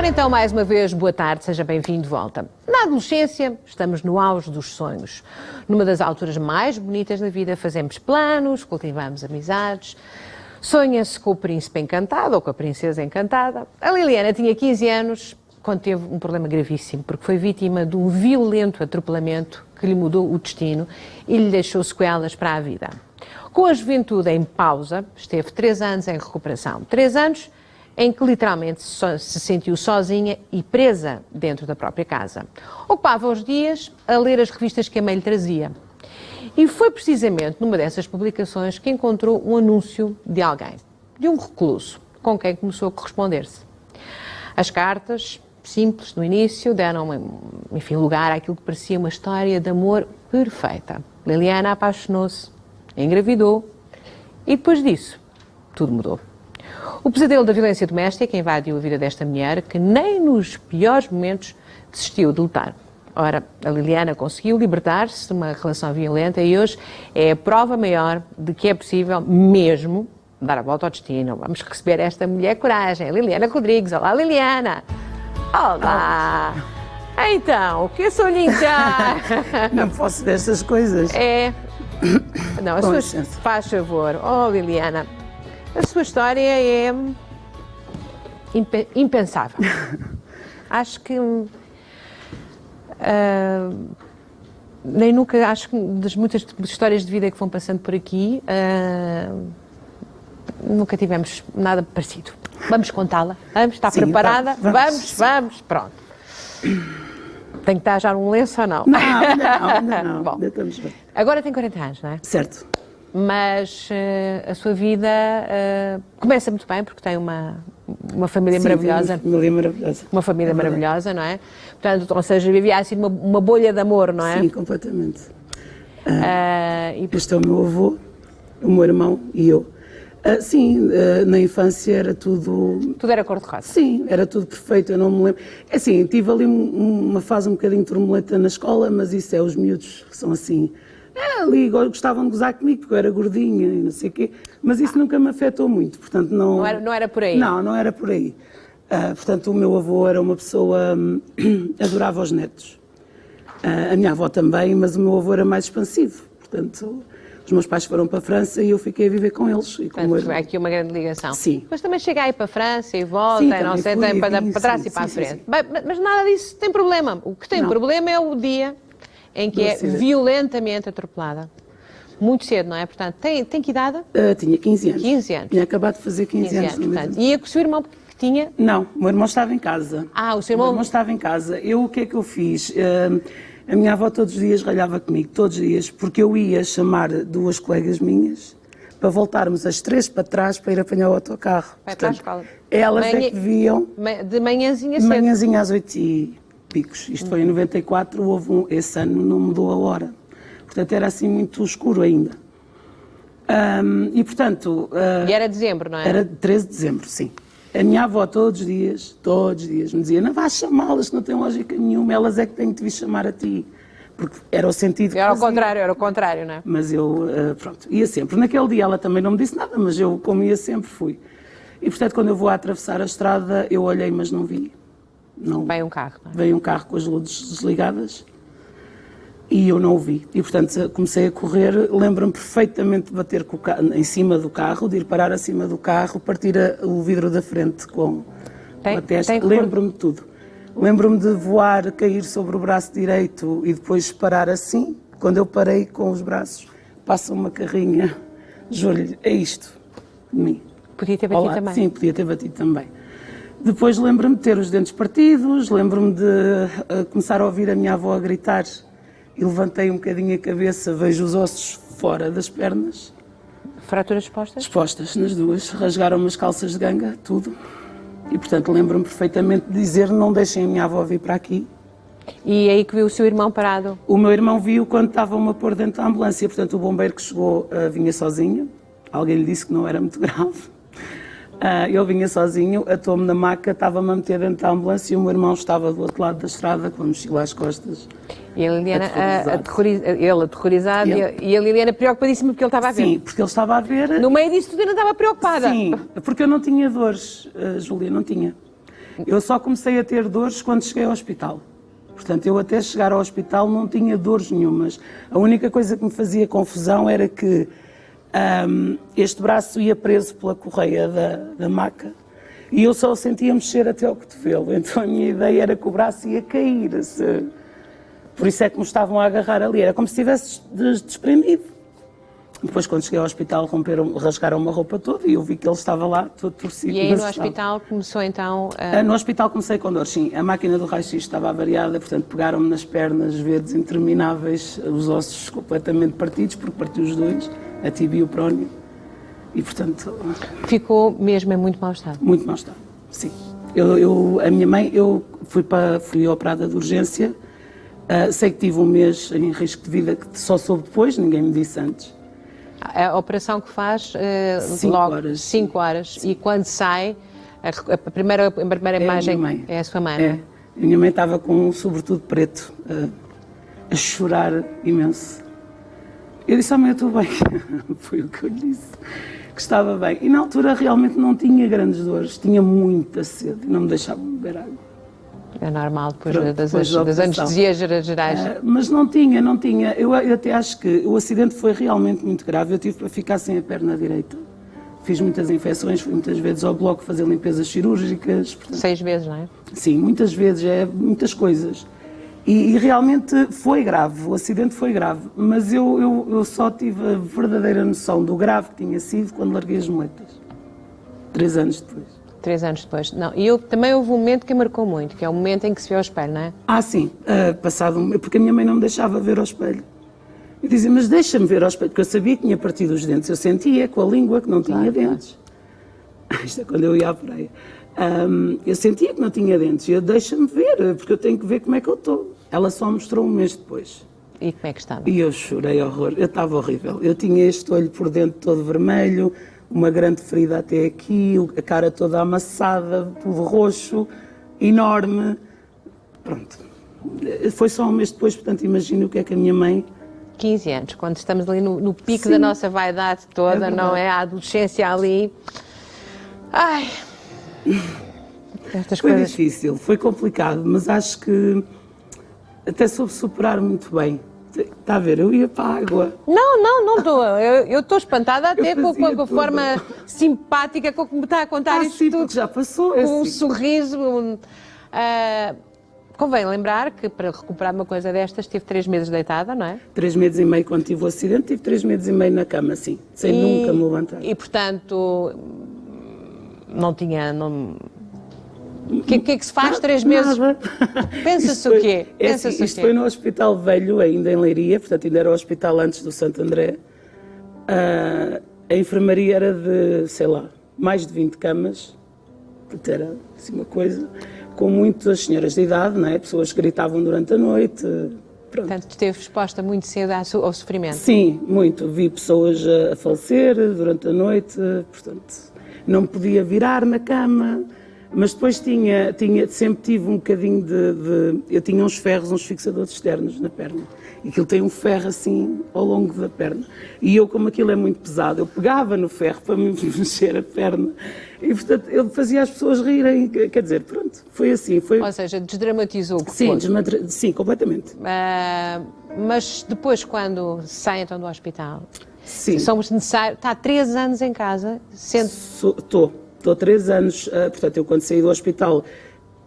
Ora então, mais uma vez, boa tarde, seja bem-vindo de volta. Na adolescência, estamos no auge dos sonhos. Numa das alturas mais bonitas da vida, fazemos planos, cultivamos amizades, sonha-se com o príncipe encantado ou com a princesa encantada. A Liliana tinha 15 anos quando teve um problema gravíssimo, porque foi vítima de um violento atropelamento que lhe mudou o destino e lhe deixou sequelas para a vida. Com a juventude em pausa, esteve 3 anos em recuperação. 3 anos em que literalmente se sentiu sozinha e presa dentro da própria casa. Ocupava os dias a ler as revistas que a mãe lhe trazia. E foi precisamente numa dessas publicações que encontrou um anúncio de alguém, de um recluso, com quem começou a corresponder-se. As cartas, simples no início, deram, enfim, lugar àquilo que parecia uma história de amor perfeita. Liliana apaixonou-se, engravidou e depois disso, tudo mudou. O pesadelo da violência doméstica invadiu a vida desta mulher, que nem nos piores momentos desistiu de lutar. Ora, a Liliana conseguiu libertar-se de uma relação violenta e hoje é a prova maior de que é possível mesmo dar a volta ao destino. Vamos receber esta mulher coragem, Liliana Rodrigues. Olá, Liliana! Olá! Então, o que é solinho já? Não posso dessas coisas. É. Não, a sua... Faz favor. Oh, Liliana, a sua história é impensável. Acho que nem nunca, acho que das muitas histórias de vida que vão passando por aqui, nunca tivemos nada parecido. Vamos contá-la? Vamos? Está preparada? Vamos, pronto. Tem que estar já num lenço ou não? Não. Bom, ainda estamos bem. agora tem 40 anos, não é? Certo. Mas a sua vida começa muito bem, porque tem uma família maravilhosa. Uma família maravilhosa, não é? Portanto, ou seja, vivia assim uma bolha de amor, não é? Sim, completamente. Este é o meu avô, o meu irmão e eu. Na infância era tudo... Tudo era cor-de-rosa? Sim, era tudo perfeito, eu não me lembro. É assim, tive ali uma fase um bocadinho turbulenta na escola, mas isso é os miúdos que são assim... ali gostavam de gozar comigo, porque eu era gordinha e não sei o quê, mas isso nunca me afetou muito, portanto não... Não era por aí? Não era por aí. Portanto, o meu avô era uma pessoa... adorava os netos. A minha avó também, mas o meu avô era mais expansivo, portanto... Os meus pais foram para a França e eu fiquei a viver com eles. E com portanto, aqui uma grande ligação. Sim. Mas também chega aí para a França e volta, sim, não sei, para trás e para a frente. Sim. Mas nada disso tem problema. O que tem problema é o dia em que é violentamente atropelada. Muito cedo, não é? Portanto, tem que idade? Tinha 15 anos. 15 anos. Tinha acabado de fazer 15 anos. Portanto, e o seu irmão que tinha? Não, o meu irmão estava em casa. O seu irmão? O meu irmão estava em casa. O que é que eu fiz? A minha avó todos os dias ralhava comigo, todos os dias, porque eu ia chamar 2 colegas minhas para voltarmos as 3 para trás para ir apanhar o autocarro. Vai para a escola. Elas é que viam... De manhãzinha cedo? De manhãzinha às 8 e picos. Isto foi em 94, esse ano não mudou a hora. Portanto, era assim muito escuro ainda. E, portanto... E era dezembro, não é? Era 13 de dezembro, sim. A minha avó todos os dias, me dizia, não vais chamá-las, não tem lógica nenhuma, elas é que têm que te vir chamar a ti. Porque era o sentido que era o contrário, não é? Mas eu, pronto, ia sempre. Naquele dia ela também não me disse nada, mas eu, como ia sempre, fui. E, portanto, quando eu vou a atravessar a estrada, eu olhei, mas não vi. Não. Veio um carro, não é? Veio um carro com as luzes desligadas e eu não o vi. E, portanto, comecei a correr, lembro-me perfeitamente de bater com o carro, em cima do carro, de ir parar acima do carro, partir o vidro da frente com a testa. Lembro-me de tudo. Lembro-me de voar, cair sobre o braço direito e depois parar assim. Quando eu parei com os braços, passa uma carrinha, juro-lhe, é isto de mim. Podia ter batido também? Sim, podia ter batido também. Depois lembro-me de ter os dentes partidos, lembro-me de começar a ouvir a minha avó a gritar e levantei um bocadinho a cabeça, vejo os ossos fora das pernas. Fraturas expostas? Expostas, nas 2. Rasgaram-me as calças de ganga, tudo. E, portanto, lembro-me perfeitamente de dizer, não deixem a minha avó vir para aqui. E aí que viu o seu irmão parado? O meu irmão viu quando estavam a pôr dentro da ambulância. Portanto, o bombeiro que chegou vinha sozinho. Alguém lhe disse que não era muito grave. Ele vinha sozinho, atou-me na maca, estava-me a meter dentro da ambulância e o meu irmão estava do outro lado da estrada com a mochila às costas. E a Liliana, ele aterrorizado e a Liliana preocupadíssima porque ele estava a ver. Sim, porque ele estava a ver... No meio disso tudo ele não estava preocupada. Sim, porque eu não tinha dores, Júlia, não tinha. Eu só comecei a ter dores quando cheguei ao hospital. Portanto, eu até chegar ao hospital não tinha dores nenhumas. A única coisa que me fazia confusão era que este braço ia preso pela correia da maca e eu só o sentia mexer até ao cotovelo. Então a minha ideia era que o braço ia cair. Por isso é que me estavam a agarrar ali. Era como se tivesse desprendido. Depois, quando cheguei ao hospital, rasgaram uma roupa toda e eu vi que ele estava lá todo torcido. E aí no hospital começou então a... No hospital comecei com dor, sim. A máquina do raio-x estava avariada, portanto pegaram-me nas pernas verdes intermináveis, os ossos completamente partidos, porque partiu os dois, a tibia e o prónio. E portanto... Ficou mesmo em muito mau estado? Muito mau estado, sim. A minha mãe, eu fui operada de urgência, sei que tive um mês em risco de vida, que só soube depois, ninguém me disse antes. A operação que faz 5 logo horas. 5 horas. Sim. E quando sai, a primeira imagem é a sua mãe, não é? A minha mãe estava com um sobretudo preto, a chorar imenso. Eu disse, mãe, eu estou bem. Foi o que eu lhe disse, que estava bem. E na altura realmente não tinha grandes dores, tinha muita sede e não me deixavam beber água. É normal, depois das anestesias gerais. Mas não tinha. Eu até acho que o acidente foi realmente muito grave. Eu tive para ficar sem a perna direita. Fiz muitas infecções, fui muitas vezes ao bloco fazer limpezas cirúrgicas. Portanto, 6 vezes, não é? Sim, muitas vezes, muitas coisas. E realmente foi grave, o acidente foi grave. Mas eu só tive a verdadeira noção do grave que tinha sido quando larguei as muletas. 3 anos depois. 3 anos depois. Não, e também houve um momento que marcou muito, que é o momento em que se vê ao espelho, não é? Sim. Porque a minha mãe não me deixava ver ao espelho. Eu dizia, mas deixa-me ver ao espelho, porque eu sabia que tinha partido os dentes. Eu sentia com a língua que não tinha dentes. Isto é quando eu ia à praia. Eu sentia que não tinha dentes. E eu, deixa-me ver, porque eu tenho que ver como é que eu estou. Ela só mostrou um mês depois. E como é que estava? E eu chorei horror. Eu estava horrível. Eu tinha este olho por dentro todo vermelho, uma grande ferida até aqui, a cara toda amassada, tudo roxo, enorme. Pronto. Foi só um mês depois, portanto, imagino o que é que a minha mãe... 15 anos, quando estamos ali no pico da nossa vaidade toda, não é? A adolescência ali... Ai... Estas foi coisas... difícil, foi complicado, mas acho que até soube superar muito bem. Está a ver, eu ia para a água. Não estou. Eu estou espantada até com a forma simpática com que me está a contar isto sim, tudo. Já passou. Com um sorriso. Convém lembrar que para recuperar uma coisa destas tive 3 meses deitada, não é? 3 meses e meio quando tive o acidente, tive 3 meses e meio na cama, sim. Sem nunca me levantar. E portanto, não tinha... O que é que se faz 3 meses? Pensa-se o quê? Isto foi no Hospital Velho, ainda em Leiria, portanto ainda era o hospital antes do Santo André. A enfermaria era de, sei lá, mais de 20 camas, portanto era assim uma coisa, com muitas senhoras de idade, não é? Pessoas que gritavam durante a noite. Pronto. Portanto, esteve exposta muito cedo ao sofrimento. Sim, muito. Vi pessoas a falecer durante a noite, portanto, não me podia virar na cama. Mas depois sempre tive um bocadinho eu tinha uns ferros, uns fixadores externos na perna. E aquilo tem um ferro assim ao longo da perna. E eu, como aquilo é muito pesado, eu pegava no ferro para me mexer a perna. E, portanto, eu fazia as pessoas rirem. Quer dizer, pronto, foi assim. Ou seja, desdramatizou o que sim, foi. Sim, completamente. Mas depois, quando sai então do hospital, sim. Somos necessários... Está há 3 anos em casa, Estou 3 anos, portanto, eu quando saí do hospital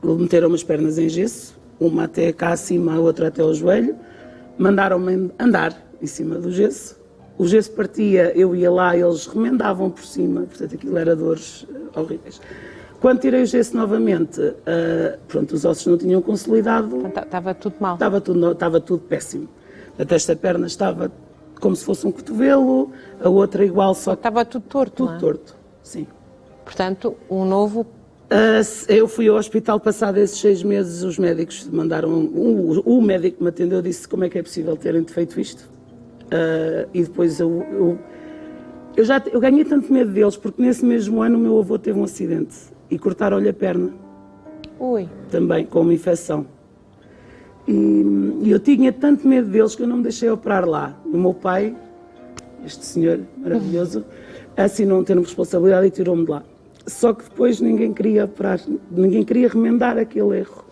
meteram-me as pernas em gesso, uma até cá acima, a outra até ao joelho, mandaram-me andar em cima do gesso, o gesso partia, eu ia lá, eles remendavam por cima, portanto, aquilo era dores horríveis. Quando tirei o gesso novamente, pronto, os ossos não tinham consolidado. Estava tudo mal. Estava tudo péssimo. Até esta perna estava como se fosse um cotovelo, a outra igual, só... Estava tudo torto, Tudo não é? torto, sim. Portanto, um novo... Eu fui ao hospital passado esses 6 meses, os médicos mandaram... O médico que me atendeu disse como é que é possível terem feito isto. E depois eu ganhei tanto medo deles, porque nesse mesmo ano o meu avô teve um acidente e cortaram-lhe a perna. Ui. Também, com uma infecção. E eu tinha tanto medo deles que eu não me deixei operar lá. O meu pai, este senhor maravilhoso, assinou um termo de responsabilidade e tirou-me de lá. Só que depois ninguém queria operar, ninguém queria remendar aquele erro.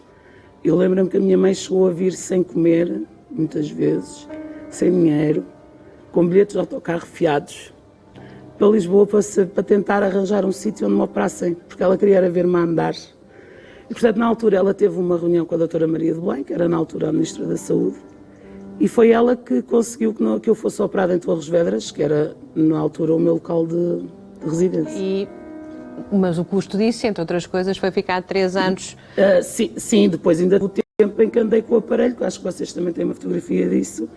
Eu lembro-me que a minha mãe chegou a vir sem comer, muitas vezes, sem dinheiro, com bilhetes de autocarro fiados, para Lisboa para tentar arranjar um sítio onde me operassem, porque ela queria era ver-me andar. E, portanto, na altura ela teve uma reunião com a doutora Maria de Belém, que era na altura a Ministra da Saúde, e foi ela que conseguiu que eu fosse operada em Torres Vedras, que era, na altura, o meu local de residência. Mas o custo disso, entre outras coisas, foi ficar 3 anos... Sim, depois ainda o tempo em que andei com o aparelho, que acho que vocês também têm uma fotografia disso,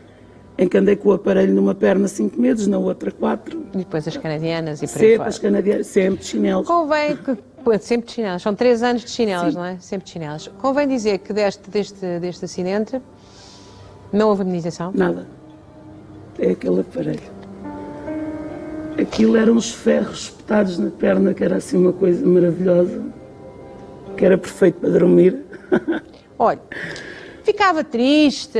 em que andei com o aparelho numa perna 5 meses, na outra 4. E depois as canadianas e por aí fora. Sempre as canadianas, sempre de chinelos. Convém que... Sempre de chinelos, são 3 anos de chinelos, Sim. não é? Sempre de chinelos. Convém dizer que deste acidente não houve amenização? Nada. É aquele aparelho. Aquilo eram uns ferros espetados na perna, que era assim uma coisa maravilhosa, que era perfeito para dormir. Olha, ficava triste,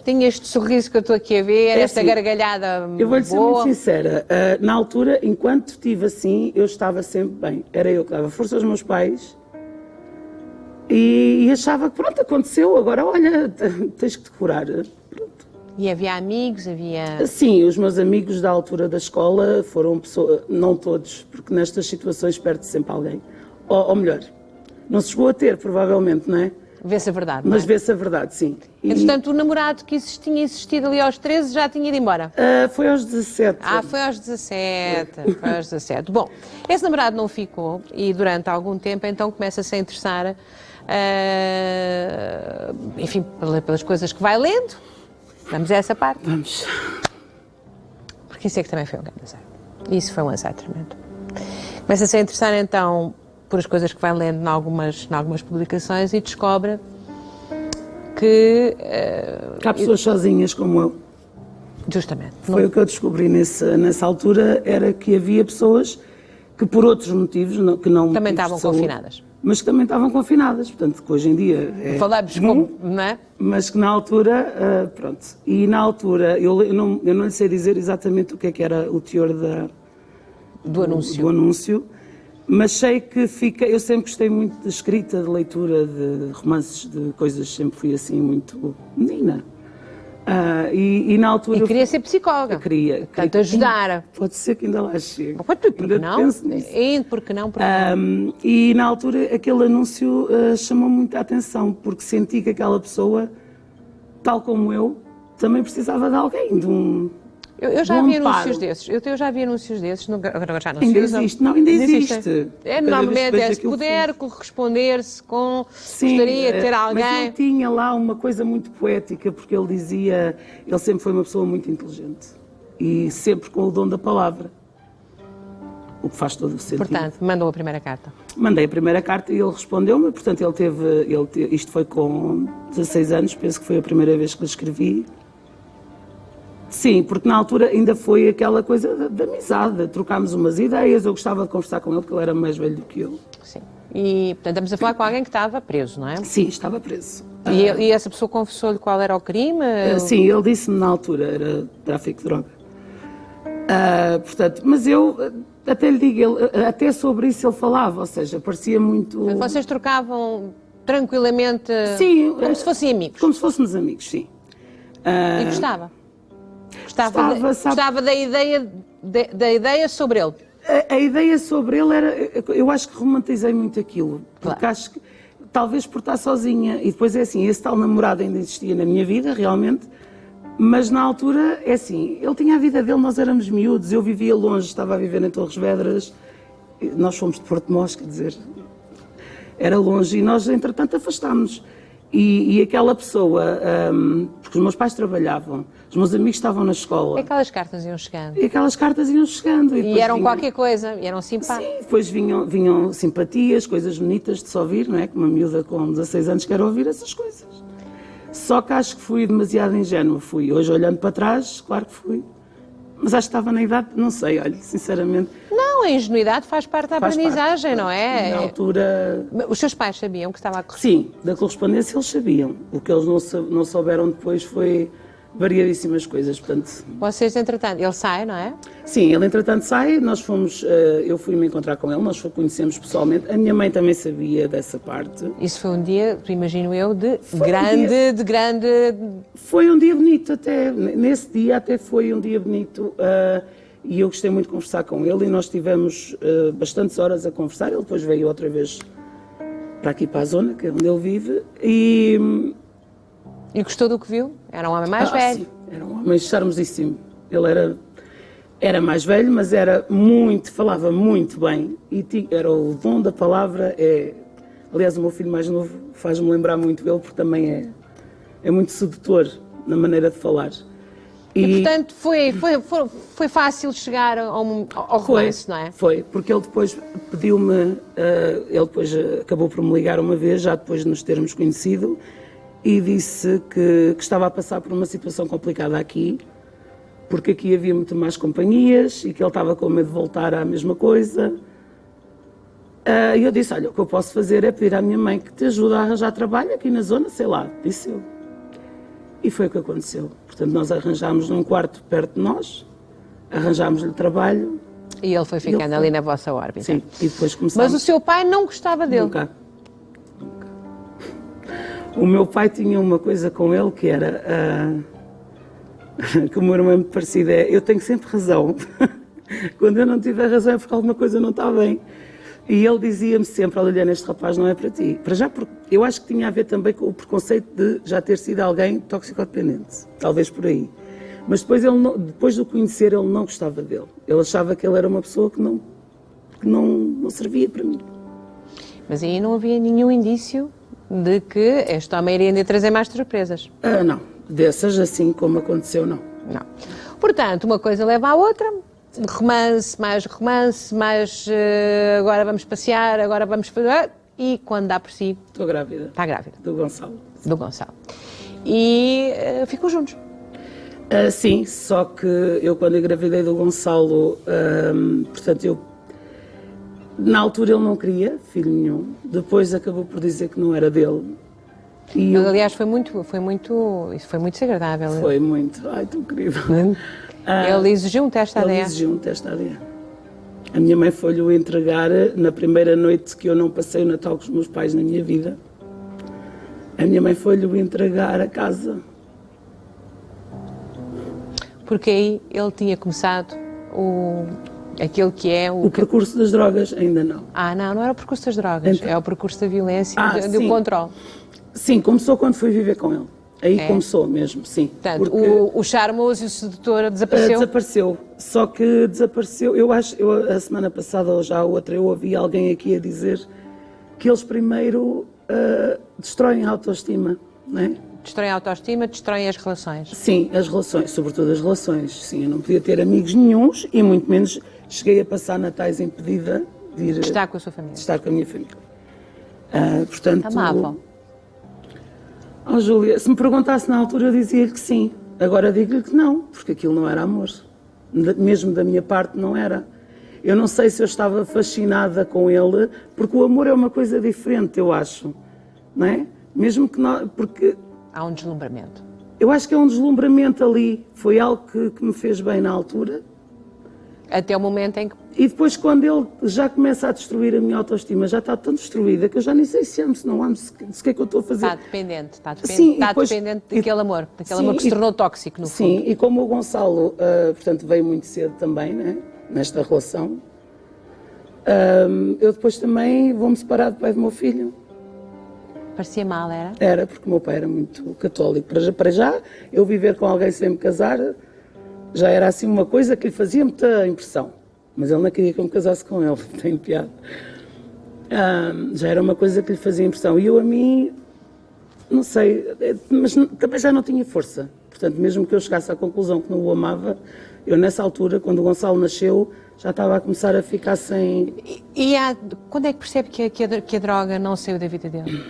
tinha este sorriso que eu estou aqui a ver, esta assim, gargalhada boa. Eu vou-lhe ser muito sincera, na altura, enquanto estive assim, eu estava sempre bem. Era eu que dava força aos meus pais e achava que pronto, aconteceu, agora olha, tens que te curar. Pronto. E havia amigos, havia... Sim, os meus amigos da altura da escola foram pessoas, não todos, porque nestas situações perde-se sempre alguém. Ou melhor, não se chegou a ter, provavelmente, não é? Vê-se a verdade, Mas não é? vê-se a verdade, sim. Entretanto, o namorado que tinha existido ali aos 13 já tinha ido embora? Foi aos 17. Foi aos 17, foi aos 17. Bom, esse namorado não ficou e durante algum tempo então começa-se a interessar, enfim, pelas coisas que vai lendo. Vamos a essa parte? Vamos. Porque isso é que também foi um grande azar. Isso foi um azar tremendo. Começa-se a interessar então por as coisas que vai lendo em algumas publicações e descobre que... Há pessoas sozinhas como eu. Justamente. Foi o que eu descobri nessa altura, era que havia pessoas que por outros motivos, que não também motivos de estavam saúde, confinadas. mas que também estavam confinadas, portanto, que hoje em dia é Falamos como, não é? mas que na altura, pronto, e na altura, eu não lhe sei dizer exatamente o que era o teor do anúncio, mas sei que eu sempre gostei muito de escrita, de leitura, de romances, de coisas, sempre fui assim muito menina. E na altura... E queria ser psicóloga. Queria. Portanto, ajudar. Pode ser que ainda lá chegue. Porque não? Porque não? E na altura aquele anúncio chamou muita atenção, porque senti que aquela pessoa, tal como eu, também precisava de alguém, de um... Eu já vi anúncios desses. Eu já vi anúncios desses. Agora já não sei. Ainda existe. Não, ainda existe. Normalmente se puder corresponder-se com... Sim, gostaria de ter alguém... Mas ele tinha lá uma coisa muito poética, porque ele dizia... Ele sempre foi uma pessoa muito inteligente. E sempre com o dom da palavra. O que faz todo o sentido. Portanto, mandou a primeira carta. Mandei a primeira carta e ele respondeu-me. Portanto, isto foi com 16 anos, penso que foi a primeira vez que lhe escrevi. Sim, porque na altura ainda foi aquela coisa da amizade, trocámos umas ideias, eu gostava de conversar com ele porque ele era mais velho do que eu. Sim. E, portanto, estamos a falar com alguém que estava preso, não é? Sim, estava preso. E essa pessoa confessou-lhe qual era o crime? Sim, ele disse-me na altura, era tráfico de droga. Portanto, mas eu até lhe digo, até sobre isso ele falava, ou seja, parecia muito... Vocês trocavam tranquilamente, sim, como se fossem amigos? Como se fôssemos amigos, sim. E gostava? Gostava da ideia sobre ele? A ideia sobre ele era... Eu acho que romantizei muito aquilo. Porque claro. Acho que... Talvez por estar sozinha. E depois é assim, esse tal namorado ainda existia na minha vida, realmente. Mas na altura, é assim, ele tinha a vida dele, nós éramos miúdos. Eu vivia longe, estava a viver em Torres Vedras. Nós fomos de Porto Mós, quer dizer... Era longe e nós, entretanto, afastámos. E aquela pessoa, porque os meus pais trabalhavam, os meus amigos estavam na escola. E aquelas cartas iam chegando. E eram qualquer coisa, e eram simpáticas. Sim, depois vinham simpatias, coisas bonitas de se ouvir, não é? Que uma miúda com 16 anos quer ouvir essas coisas. Só que acho que fui demasiado ingênua. Hoje olhando para trás, claro que fui. Mas acho que estava na idade, não sei, olha, sinceramente. Não, a ingenuidade faz parte da aprendizagem, não é? Na altura... Os seus pais sabiam que estava a correr? Sim, da correspondência eles sabiam. O que eles não souberam depois foi variadíssimas coisas, portanto... Vocês, entretanto, ele sai, não é? Sim, ele entretanto sai, nós fomos, eu fui-me encontrar com ele, nós conhecemos pessoalmente, a minha mãe também sabia dessa parte. Isso foi um dia, imagino eu, de grande... Foi um dia bonito até, nesse dia até foi um dia bonito, e eu gostei muito de conversar com ele e nós tivemos bastantes horas a conversar, ele depois veio outra vez para aqui para a zona, que é onde ele vive, e gostou do que viu? Era um homem mais velho? Sim, era um homem charmosíssimo. Ele era mais velho, mas falava muito bem e era o dom da palavra. Aliás, o meu filho mais novo faz-me lembrar muito ele, porque também é muito sedutor na maneira de falar. E portanto, foi fácil chegar ao romance, não é? Foi, porque ele depois pediu-me, ele depois acabou por me ligar uma vez, já depois de nos termos conhecido, e disse que estava a passar por uma situação complicada aqui, porque aqui havia muito mais companhias e que ele estava com medo de voltar à mesma coisa. E eu disse, olha, o que eu posso fazer é pedir à minha mãe que te ajude a arranjar trabalho aqui na zona, sei lá, disse eu. E foi o que aconteceu. Portanto, nós arranjámos num quarto perto de nós, arranjámos-lhe trabalho. E ele foi ficando ali na vossa órbita. Sim, e depois começámos... Mas o seu pai não gostava dele? Nunca. O meu pai tinha uma coisa com ele que era, que o meu irmão é muito parecido, eu tenho sempre razão. Quando eu não tiver razão é porque alguma coisa não está bem. E ele dizia-me sempre, olha, este rapaz não é para ti. Para já, porque eu acho que tinha a ver também com o preconceito de já ter sido alguém toxicodependente, talvez por aí. Mas depois, depois de o conhecer, ele não gostava dele. Ele achava que ele era uma pessoa que não servia para mim. Mas aí não havia nenhum indício de que este homem iria trazer mais surpresas? Não, dessas assim como aconteceu, não. Não. Portanto, uma coisa leva à outra, romance, mais agora vamos passear, agora vamos fazer, e quando dá por si... Estou grávida. Está grávida. Do Gonçalo. Do Gonçalo. E ficam juntos? Sim, só que eu quando engravidei do Gonçalo, portanto na altura ele não queria filho nenhum, depois acabou por dizer que não era dele. E aliás, isso foi muito desagradável. Foi muito, ai, tão querido. Ele exigiu um teste ADN. Ele exigiu um teste ADN. A minha mãe foi-lhe o entregar na primeira noite que eu não passei o Natal com os meus pais na minha vida. A minha mãe foi-lhe o entregar a casa. Porque aí ele tinha começado aquilo que é o percurso das drogas, ainda não. Não era o percurso das drogas, então, é o percurso da violência e do controle. Sim, começou quando fui viver com ele. Aí começou mesmo, sim. Portanto, o charmoso e o sedutor desapareceu? Desapareceu, só que desapareceu, eu a semana passada ou já a outra, eu ouvi alguém aqui a dizer que eles primeiro destroem a autoestima, não é? Destroem a autoestima, destroem as relações. Sim, as relações, sobretudo as relações. Sim, eu não podia ter amigos nenhuns e muito menos cheguei a passar natais impedida de ir... Estar com a sua família. De estar com a minha família. Portanto... Amavam. Júlia, se me perguntasse na altura eu dizia que sim. Agora digo-lhe que não, porque aquilo não era amor. Mesmo da minha parte não era. Eu não sei se eu estava fascinada com ele, porque o amor é uma coisa diferente, eu acho. Não é? Mesmo que não... Porque... Há um deslumbramento. Eu acho que é um deslumbramento ali. Foi algo que me fez bem na altura. Até o momento em que... E depois, quando ele já começa a destruir a minha autoestima, já está tão destruída que eu já nem sei se amo, se não amo, se o que é que eu estou a fazer. Está dependente daquele amor que se tornou tóxico, no fundo. Sim, e como o Gonçalo, portanto, veio muito cedo também, né, nesta relação, eu depois também vou-me separar do pai do meu filho. Parecia mal, era? Era, porque o meu pai era muito católico. Para já, eu viver com alguém sem me casar, já era assim uma coisa que lhe fazia muita impressão. Mas ele não queria que eu me casasse com ele, tem piada. Já era uma coisa que lhe fazia impressão. E eu, a mim, não sei, mas também já não tinha força. Portanto, mesmo que eu chegasse à conclusão que não o amava, eu nessa altura, quando o Gonçalo nasceu, já estava a começar a ficar sem... Quando é que percebe que a droga não saiu da vida dele?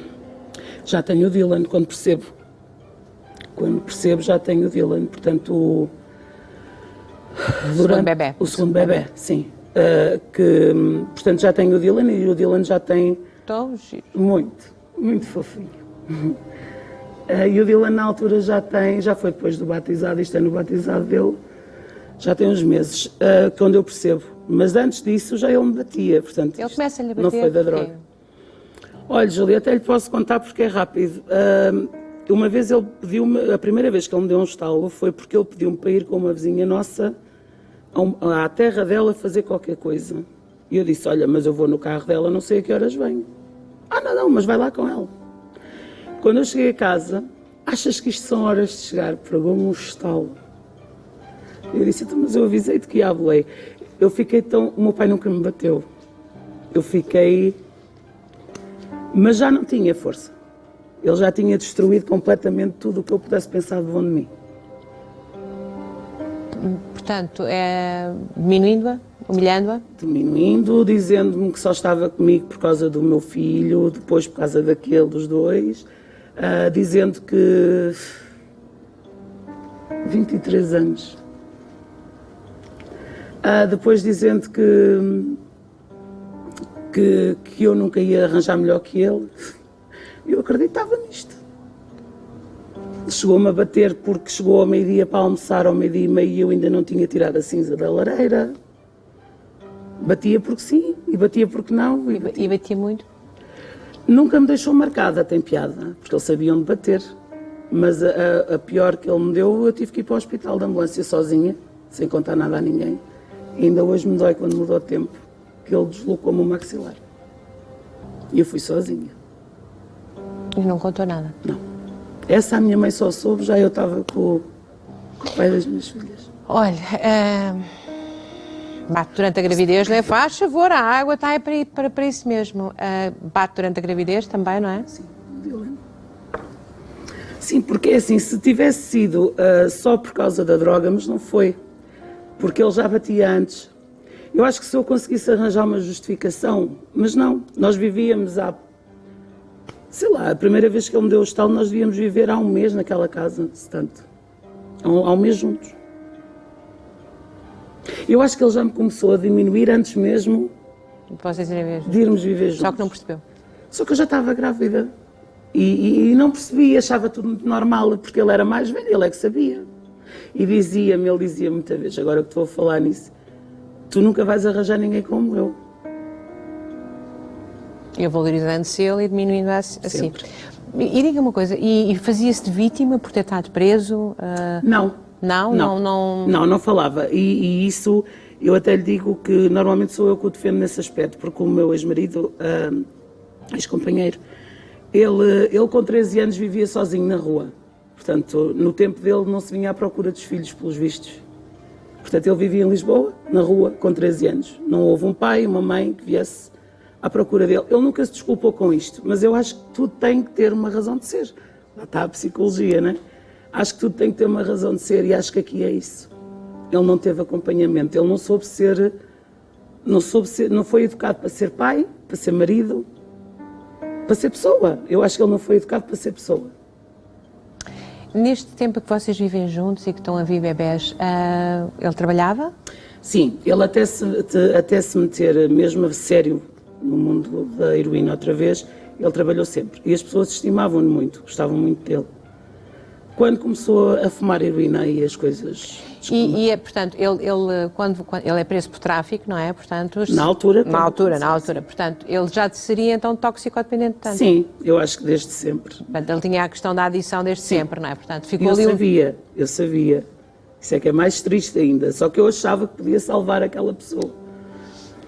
Já tenho o Dylan, quando percebo. Quando percebo, já tenho o Dylan. Portanto, o segundo bebê, sim. Portanto, já tenho o Dylan e o Dylan já tem... Tão giro. Muito, muito fofinho. E o Dylan na altura já foi depois do batizado, isto é no batizado dele, já tem uns meses, quando eu percebo. Mas antes disso já ele me batia, portanto, Ele começa-lhe a bater? não foi da droga. Olha, Júlia, até lhe posso contar porque é rápido. Uma vez ele pediu-me, a primeira vez que ele me deu um estalo foi porque ele pediu-me para ir com uma vizinha nossa à terra dela fazer qualquer coisa. E eu disse, olha, mas eu vou no carro dela, não sei a que horas venho. Não, mas vai lá com ela. Quando eu cheguei a casa, achas que isto são horas de chegar? Pregou-me um estalo. Eu disse, então, mas eu avisei-te que ia à boleia. Eu fiquei tão... O meu pai nunca me bateu. Eu fiquei... Mas já não tinha força. Ele já tinha destruído completamente tudo o que eu pudesse pensar de bom de mim. Portanto, diminuindo-a, humilhando-a? Diminuindo, dizendo-me que só estava comigo por causa do meu filho, depois por causa daquele dos dois, dizendo que... 23 anos. Depois dizendo que eu nunca ia arranjar melhor que ele. Eu acreditava nisto. Chegou-me a bater porque chegou ao meio-dia para almoçar, ao meio-dia e meio, e eu ainda não tinha tirado a cinza da lareira. Batia porque sim, e batia porque não. E batia muito? Nunca me deixou marcada, tem piada, porque ele sabia onde bater. Mas a pior que ele me deu, eu tive que ir para o hospital de ambulância sozinha, sem contar nada a ninguém. E ainda hoje me dói quando mudou o tempo, que ele deslocou-me o maxilar. E eu fui sozinha. E não contou nada? Não. Essa a minha mãe só soube, já eu estava com o pai das minhas filhas. Olha, bate durante a gravidez, não é? Faz favor, a água está aí para isso mesmo. Bate durante a gravidez também, não é? Sim, violento. Sim, porque assim, se tivesse sido só por causa da droga, mas não foi, porque ele já batia antes. Eu acho que se eu conseguisse arranjar uma justificação, mas não, nós vivíamos sei lá, a primeira vez que ele me deu o estalo, nós devíamos viver há um mês naquela casa, se tanto. Há um mês juntos. Eu acho que ele já me começou a diminuir antes mesmo de irmos viver juntos. Só que não percebeu. Só que eu já estava grávida. E não percebi, achava tudo muito normal, porque ele era mais velho, ele é que sabia. E ele dizia muitas vezes, agora que estou a falar nisso, tu nunca vais arranjar ninguém como eu. Eu valorizando-se ele e diminuindo assim. Sempre. E diga uma coisa, e fazia-se de vítima por ter estado preso? Não. Não falava. E isso, eu até lhe digo que normalmente sou eu que o defendo nesse aspecto, porque o meu ex-marido, ex-companheiro, ele com 13 anos vivia sozinho na rua. Portanto, no tempo dele não se vinha à procura dos filhos, pelos vistos. Portanto, ele vivia em Lisboa, na rua, com 13 anos. Não houve um pai, uma mãe que viesse à procura dele. Ele nunca se desculpou com isto, mas eu acho que tudo tem que ter uma razão de ser. Lá está a psicologia, não é? Acho que tudo tem que ter uma razão de ser e acho que aqui é isso. Ele não teve acompanhamento, ele não foi educado para ser pai, para ser marido, para ser pessoa. Eu acho que ele não foi educado para ser pessoa. Neste tempo que vocês vivem juntos e que estão a vir bebés, ele trabalhava? Sim, ele até se meter mesmo a sério no mundo da heroína outra vez, ele trabalhou sempre. E as pessoas estimavam-no muito, gostavam muito dele. Quando começou a fumar heroína, aí as coisas... Portanto, quando ele é preso por tráfico, não é? Portanto, Na altura. Portanto, ele já seria então toxicodependente tanto? Sim, eu acho que desde sempre. Portanto, ele tinha a questão da adição desde sempre, não é? Portanto, ficou eu sabia. Isso é que é mais triste ainda. Só que eu achava que podia salvar aquela pessoa.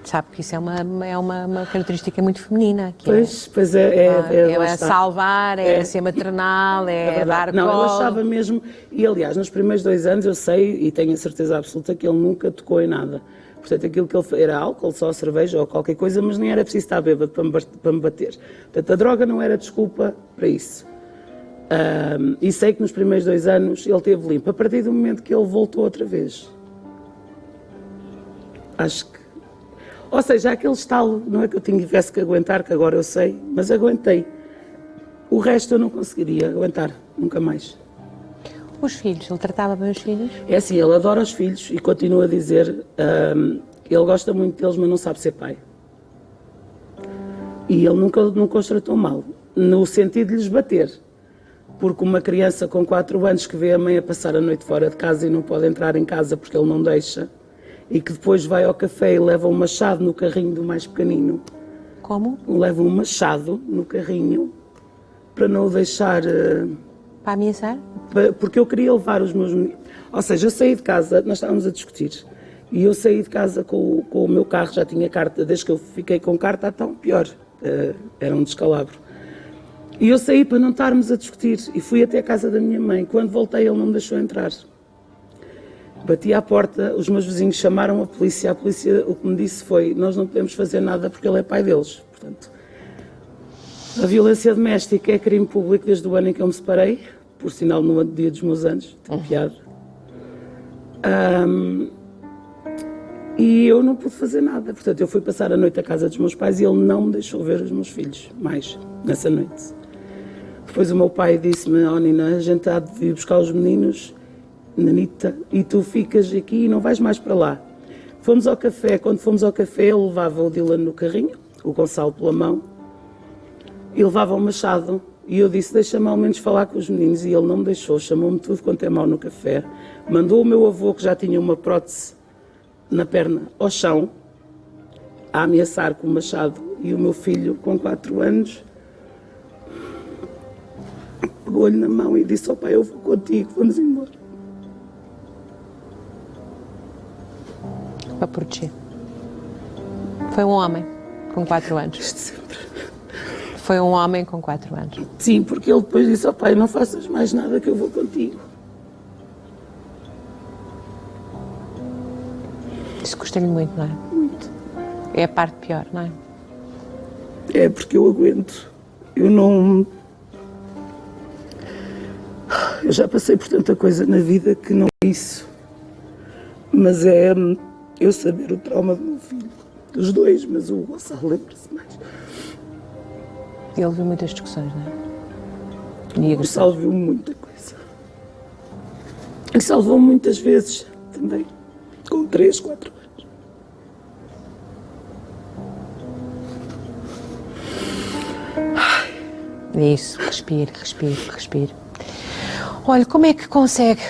Sabe que isso é uma característica muito feminina. Que pois é salvar, ser maternal, dar Não, colo. eu achava mesmo, e aliás, nos primeiros 2 anos eu sei e tenho a certeza absoluta que ele nunca tocou em nada. Portanto, aquilo que ele fez era álcool, só cerveja ou qualquer coisa, mas nem era preciso estar bêbado para me bater. Portanto, a droga não era desculpa para isso. E sei que nos primeiros 2 anos ele teve limpo. A partir do momento que ele voltou outra vez, acho que... Ou seja, aquele estalo, não é que eu tivesse que aguentar, que agora eu sei, mas aguentei. O resto eu não conseguiria aguentar, nunca mais. Os filhos, ele tratava bem os filhos? É assim, ele adora os filhos e continua a dizer, ele gosta muito deles, mas não sabe ser pai. E ele nunca os tratou mal, no sentido de lhes bater. porque uma criança com 4 anos que vê a mãe a passar a noite fora de casa e não pode entrar em casa porque ele não deixa, e que depois vai ao café e leva um machado no carrinho do mais pequenino. Como? Leva um machado no carrinho para não o deixar... Para ameaçar? Porque eu queria levar os meus meninos. Ou seja, eu saí de casa, nós estávamos a discutir, e eu saí de casa com o meu carro, já tinha carta, desde que eu fiquei com carta, então pior, era um descalabro. E eu saí para não estarmos a discutir, e fui até a casa da minha mãe. Quando voltei, ele não me deixou entrar. Bati à porta, os meus vizinhos chamaram a polícia o que me disse foi: nós não podemos fazer nada porque ele é pai deles. Portanto, a violência doméstica é crime público desde o ano em que eu me separei, por sinal no dia dos meus anos, tem piada. E eu não pude fazer nada, portanto eu fui passar a noite à casa dos meus pais e ele não me deixou ver os meus filhos mais nessa noite. Depois o meu pai disse-me: oh Nina, a gente há de vir buscar os meninos, Nanita, e tu ficas aqui e não vais mais para lá. Fomos ao café, quando fomos ao café ele levava o Dylan no carrinho, o Gonçalo pela mão, e levava o machado, e eu disse: deixa-me ao menos falar com os meninos, e ele não me deixou, chamou-me tudo quanto é mau no café, mandou o meu avô, que já tinha uma prótese na perna, ao chão, a ameaçar com o machado, e o meu filho, com 4 anos, pegou-lhe na mão e disse: ó pai, eu vou contigo, vamos embora. Para proteger. Foi um homem com 4 anos. Desde sempre. Foi um homem com 4 anos. Sim, porque ele depois disse: ó pai, não faças mais nada que eu vou contigo. Isso custa-lhe muito, não é? Muito. É a parte pior, não é? É porque eu aguento. Eu não... Eu já passei por tanta coisa na vida que não é isso. Mas é eu saber o trauma do meu filho. Dos dois, mas o Gonçalo lembra-se mais. Ele viu muitas discussões, não é? O Gonçalo viu muita coisa. Ele salvou muitas vezes também. Com 3, 4 anos. É isso, respire, respire, respire. Olha, como é que consegue?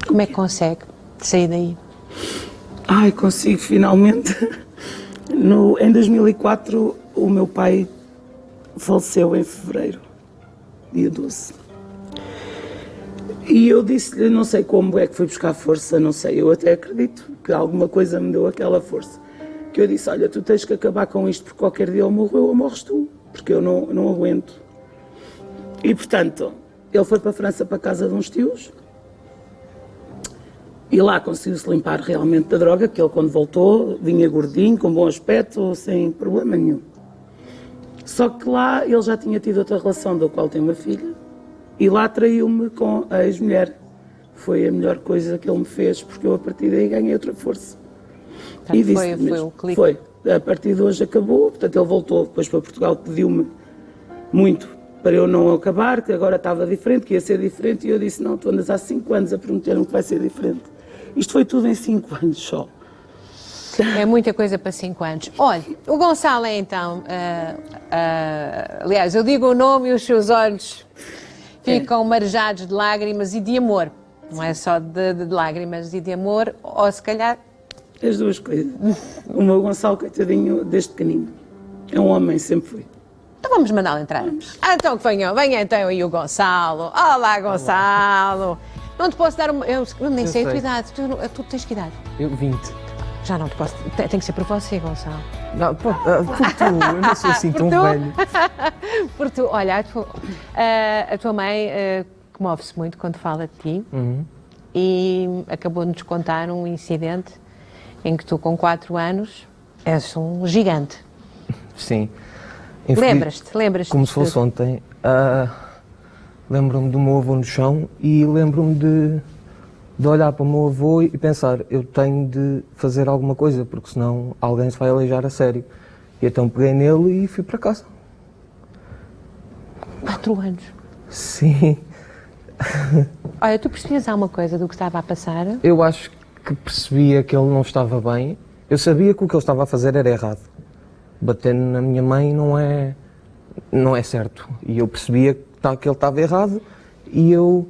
Como é que consegue sair daí? Ai, consigo finalmente. Em 2004, o meu pai faleceu em fevereiro, dia 12. E eu disse-lhe, não sei como é que fui buscar força, não sei, eu até acredito que alguma coisa me deu aquela força. Que eu disse: olha, tu tens que acabar com isto, porque qualquer dia eu morro ou morres tu, porque eu não aguento. E portanto, ele foi para a França, para a casa de uns tios, e lá conseguiu-se limpar realmente da droga, que ele quando voltou vinha gordinho, com bom aspecto, sem problema nenhum. Só que lá ele já tinha tido outra relação, da qual tem uma filha, e lá traiu-me com a ex-mulher. Foi a melhor coisa que ele me fez, porque eu a partir daí ganhei outra força. Portanto, E disse foi o clique. Foi. A partir de hoje acabou, portanto ele voltou depois para Portugal, pediu-me muito para eu não acabar, que agora estava diferente, que ia ser diferente, e eu disse: não, tu andas há 5 anos a prometer-me que vai ser diferente. Isto foi tudo em 5 anos só. É muita coisa para 5 anos. Olha, o Gonçalo é então, aliás, eu digo o nome e os seus olhos ficam marejados de lágrimas e de amor. Não é só de lágrimas e de amor, ou se calhar... As duas coisas. O meu Gonçalo, coitadinho, desde pequenino. É um homem, sempre foi. Então vamos mandá-lo entrar. Então que venha então aí o Gonçalo. Olá, Gonçalo. Olá. Não te posso dar uma... Eu nem sei a tua idade. Tu tens que idade? Eu, 20. Já não te posso... Tem que ser por você, Gonçalo. Não, por tu. Eu não sou assim tão velho. Por tu. Olha, a tua mãe comove-se muito quando fala de ti. E acabou de nos contar um incidente em que tu, com 4 anos, és um gigante. Sim. Lembras-te? Como se fosse ontem. Lembro-me do meu avô no chão e lembro-me de olhar para o meu avô e pensar: eu tenho de fazer alguma coisa, porque senão alguém se vai aleijar a sério. E então peguei nele e fui para casa. 4 anos? Sim. Olha, tu percebias alguma coisa do que estava a passar? Eu acho que percebia que ele não estava bem. Eu sabia que o que ele estava a fazer era errado. Bater na minha mãe não é não é certo. E eu percebia que ele estava errado e eu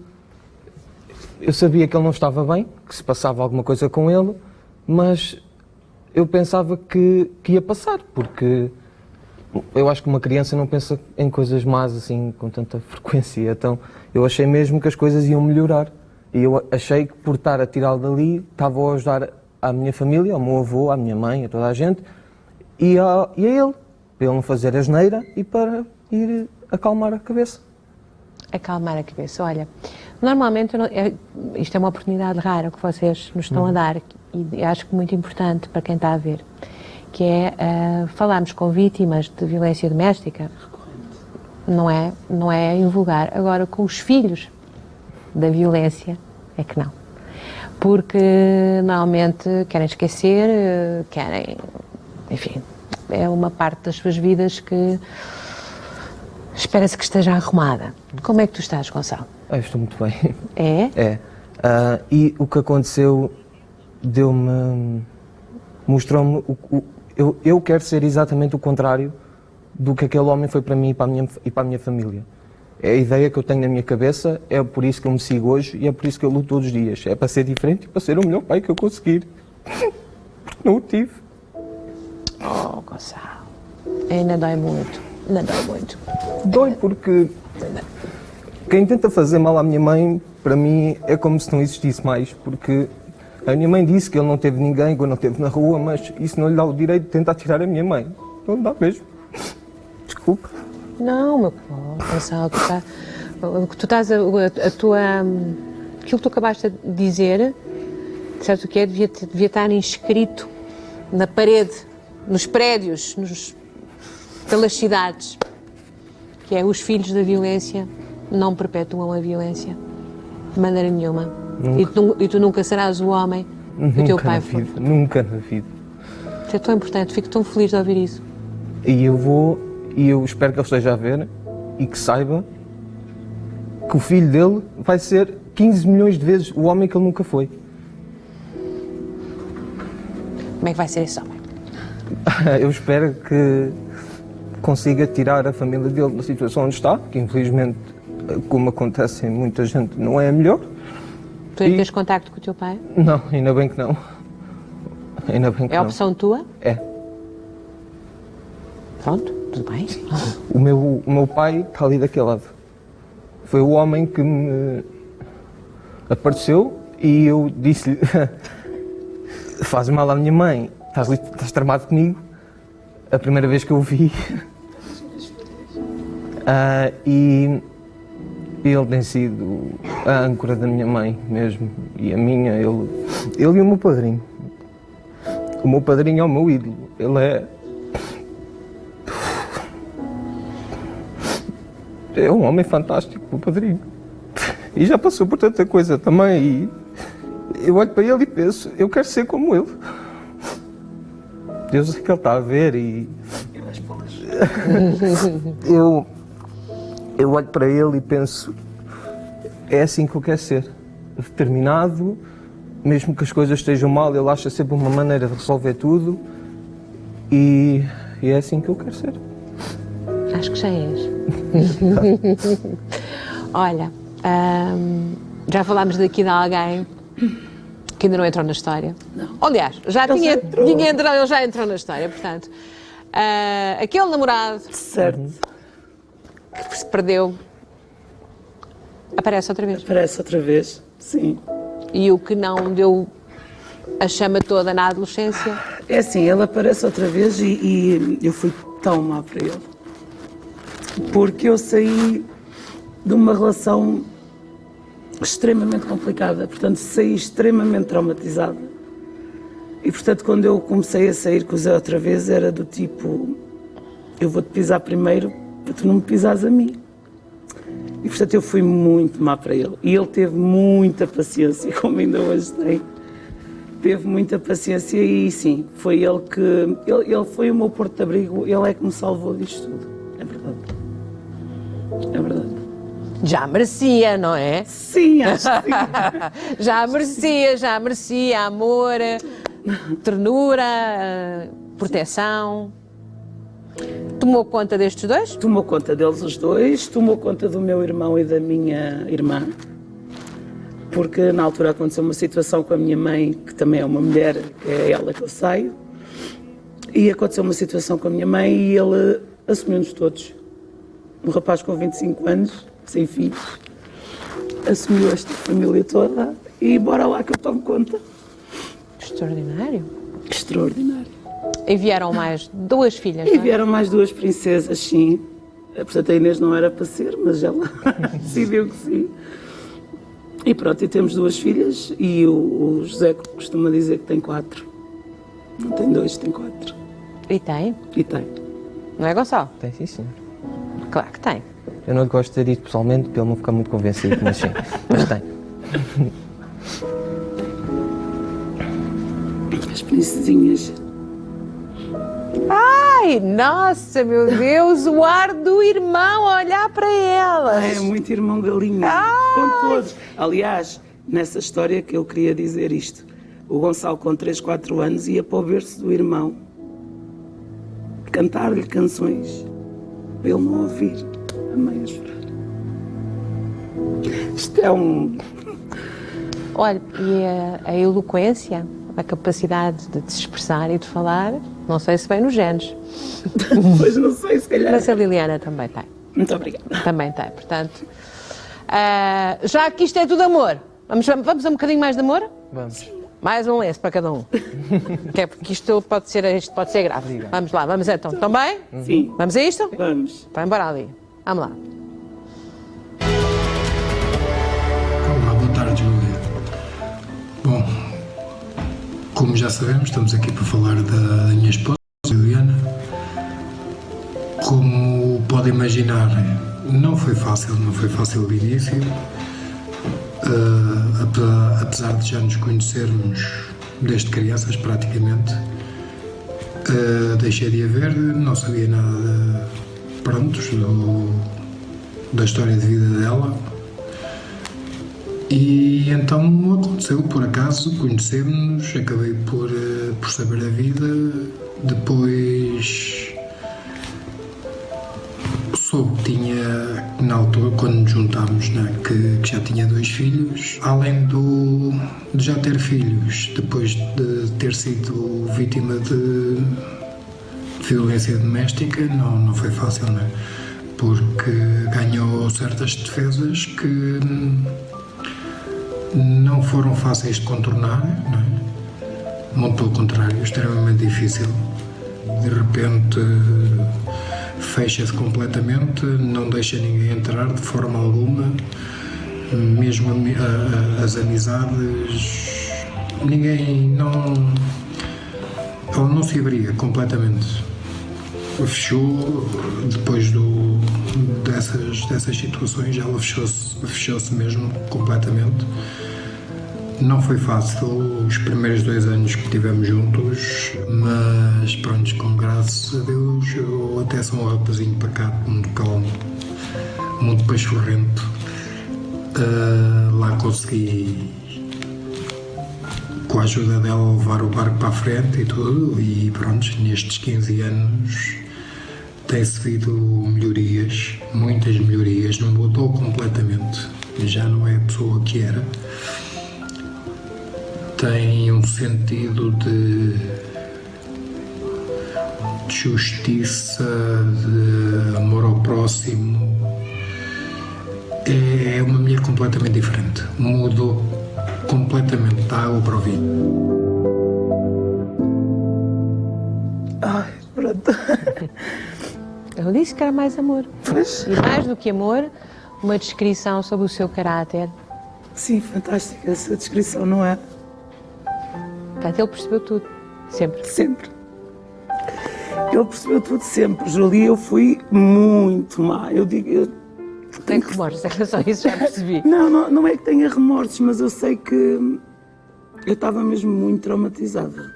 sabia que ele não estava bem, que se passava alguma coisa com ele, mas eu pensava que ia passar, porque eu acho que uma criança não pensa em coisas más assim com tanta frequência. Então eu achei mesmo que as coisas iam melhorar. E eu achei que por estar a tirá-lo dali, estava a ajudar à minha família, ao meu avô, à minha mãe, a toda a gente, e a ele, para ele não fazer asneira e para ir acalmar a cabeça. Acalmar a cabeça. Olha, normalmente, isto é uma oportunidade rara que vocês nos estão a dar, e acho que muito importante para quem está a ver, que é falarmos com vítimas de violência doméstica, não é invulgar. Agora, com os filhos da violência, é que não. Porque normalmente querem esquecer, enfim, é uma parte das suas vidas que espera-se que esteja arrumada. Como é que tu estás, Gonçalo? Estou muito bem. É? É. E o que aconteceu mostrou-me, eu quero ser exatamente o contrário do que aquele homem foi para mim e para a minha família. É a ideia que eu tenho na minha cabeça, é por isso que eu me sigo hoje e é por isso que eu luto todos os dias. É para ser diferente e para ser o melhor pai que eu conseguir. Porque não o tive. Oh, Gonçalo, ainda dói muito, ainda dói muito. Dói porque quem tenta fazer mal à minha mãe, para mim, é como se não existisse mais, porque a minha mãe disse que ele não teve ninguém quando não esteve na rua, mas isso não lhe dá o direito de tentar tirar a minha mãe. Não dá mesmo. Desculpa. Não, meu Gonçalo, tu estás a tua... Aquilo que tu acabaste de dizer, certo o que é? Devia estar inscrito na parede, nos prédios, pelas cidades, que é os filhos da violência não perpetuam a violência de maneira nenhuma. E tu nunca serás o homem que o teu pai foi. Nunca na vida. Isso é tão importante, fico tão feliz de ouvir isso. E eu espero que ele esteja a ver e que saiba que o filho dele vai ser 15 milhões de vezes o homem que ele nunca foi. Como é que vai ser esse homem? Eu espero que consiga tirar a família dele da situação onde está, que infelizmente, como acontece em muita gente, não é a melhor. Tu ainda tens contacto com o teu pai? Não, ainda bem que não. Ainda bem que é opção tua? É. Pronto, tudo bem. O meu pai está ali daquele lado. Foi o homem que me apareceu e eu disse-lhe: faz mal à minha mãe, estás tramado comigo. A primeira vez que eu o vi. E ele tem sido a âncora da minha mãe mesmo. E a minha, ele e o meu padrinho. O meu padrinho é o meu ídolo. Ele é um homem fantástico, o padrinho. E já passou por tanta coisa também. E eu olho para ele e penso: eu quero ser como ele. Deus sei que ele está a ver e eu olho para ele e penso: é assim que eu quero ser, determinado, mesmo que as coisas estejam mal, ele acha sempre uma maneira de resolver tudo e é assim que eu quero ser. Acho que já és. Olha, já falámos daqui de alguém que ainda não entrou na história. Não. Aliás, ele já entrou na história, portanto. Aquele namorado certo. Que se perdeu, aparece outra vez. Aparece outra vez, sim. E o que não deu a chama toda na adolescência? É assim, ele aparece outra vez e eu fui tão má para ele. Porque eu saí de uma relação extremamente complicada, portanto saí extremamente traumatizada. E portanto quando eu comecei a sair com o Zé outra vez era do tipo: eu vou-te pisar primeiro para tu não me pisares a mim. E portanto eu fui muito má para ele. E ele teve muita paciência, como ainda hoje tem. Teve muita paciência e sim, foi ele que... Ele foi o meu porto de abrigo, ele é que me salvou disto tudo. É verdade. É verdade. Já merecia, não é? Sim, acho que sim. já merecia amor, ternura, proteção. Tomou conta destes dois? Tomou conta deles os dois, tomou conta do meu irmão e da minha irmã, porque na altura aconteceu uma situação com a minha mãe, que também é uma mulher, que é ela que eu saio, e aconteceu uma situação com a minha mãe e ele assumiu-nos todos. Um rapaz com 25 anos, sem filhos, assumiu esta família toda e bora lá que eu tomo conta. Extraordinário. Extraordinário. E vieram mais 2 filhas, E não é? vieram mais 2 princesas, sim. Portanto, a Inês não era para ser, mas ela decidiu que sim. E pronto, e temos 2 filhas e o José costuma dizer que tem 4. Não tem 2, tem 4. E tem? E tem. Não é, Gonçalo? Tem sim, senhor. Claro que tem. Eu não lhe gosto de dizer isto pessoalmente, para ele não ficar muito convencido, mas sim. Mas tem. As princesinhas. Ai, nossa, meu Deus, o ar do irmão a olhar para elas. É muito irmão galinha. Com todos. Aliás, nessa história que eu queria dizer isto. O Gonçalo, com 3, 4 anos, ia para o berço do irmão cantar-lhe canções para ele não ouvir. A mãe a chorar. Isto é um... Olha, e a eloquência, a capacidade de se expressar e de falar, não sei se vem nos genes, Pois não sei, se calhar. mas a Liliana também tem. Muito obrigada. Também tem, portanto. Já que isto é tudo amor, vamos a um bocadinho mais de amor? Vamos. Mais um lenço para cada um. Que é porque isto pode ser grave. Vamos lá, vamos então. Estão bem? Sim. Vamos a isto? Vamos. Vai embora ali. Vamos lá. Olá, boa tarde, Júlia. Bom, como já sabemos, estamos aqui para falar da minha esposa, Liliana. Como pode imaginar, não foi fácil de início. Apesar de já nos conhecermos desde crianças praticamente, deixei de a ver, não sabia nada da história de vida dela, e então aconteceu por acaso, conhecemos-nos, acabei por saber a vida, depois soube que tinha, na altura, quando nos juntámos, né, que já tinha 2 filhos. Além de já ter filhos, depois de ter sido vítima de violência doméstica, não foi fácil, né? Porque ganhou certas defesas que não foram fáceis de contornar, né? Muito pelo contrário, extremamente difícil. De repente fecha-se completamente, não deixa ninguém entrar de forma alguma, mesmo as amizades, ela não se abria completamente. Fechou, depois dessas situações, ela fechou-se mesmo completamente. Não foi fácil os primeiros 2 anos que estivemos juntos, mas pronto, com graças a Deus, eu até sou um rapazinho pacato, muito calmo, muito pachorrento. Lá consegui, com a ajuda dela, levar o barco para a frente e tudo, e pronto, nestes 15 anos tem-se visto melhorias, muitas melhorias, não mudou completamente, já não é a pessoa que era. Tem um sentido de justiça, de amor ao próximo. É uma mulher completamente diferente. Mudou completamente da água para o vinho. Ai, pronto. Eu disse que era mais amor. Pois. E mais do que amor, uma descrição sobre o seu caráter. Sim, fantástica essa descrição, não é? Portanto, ele percebeu tudo. Sempre. Sempre. Ele percebeu tudo sempre. Júlia, eu fui muito má. Eu Tem remorsos em relação a isso, já percebi. Não é que tenha remorsos, mas eu sei que eu estava mesmo muito traumatizada.